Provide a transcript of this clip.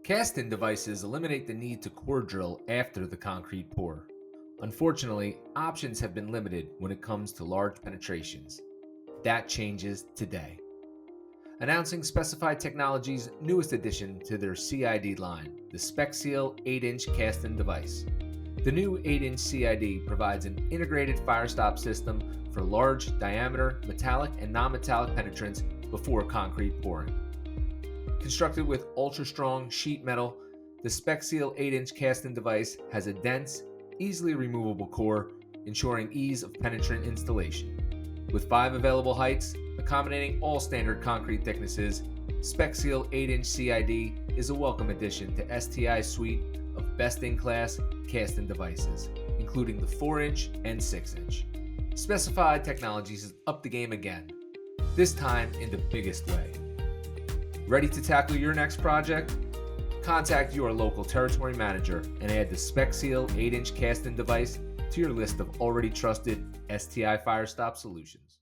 Cast-in devices eliminate the need to core drill after the concrete pour. Unfortunately, options have been limited when it comes to large penetrations. That changes today. Announcing Specified Technology's newest addition to their CID line, the SpecSeal 8-inch cast-in device. The new 8-inch CID provides an integrated firestop system for large diameter metallic and non-metallic penetrants before concrete pouring. Constructed with ultra-strong sheet metal, the SpecSeal 8-inch cast-in device has a dense, easily removable core, ensuring ease of penetrant installation. With 5 available heights, accommodating all standard concrete thicknesses, SpecSeal 8-inch CID is a welcome addition to STI's suite of best-in-class cast-in devices, including the 4-inch and 6-inch. Specified Technologies has upped the game again, this time in the biggest way. Ready to tackle your next project? Contact your local territory manager and add the SpecSeal 8-inch cast-in device to your list of already trusted STI Firestop solutions.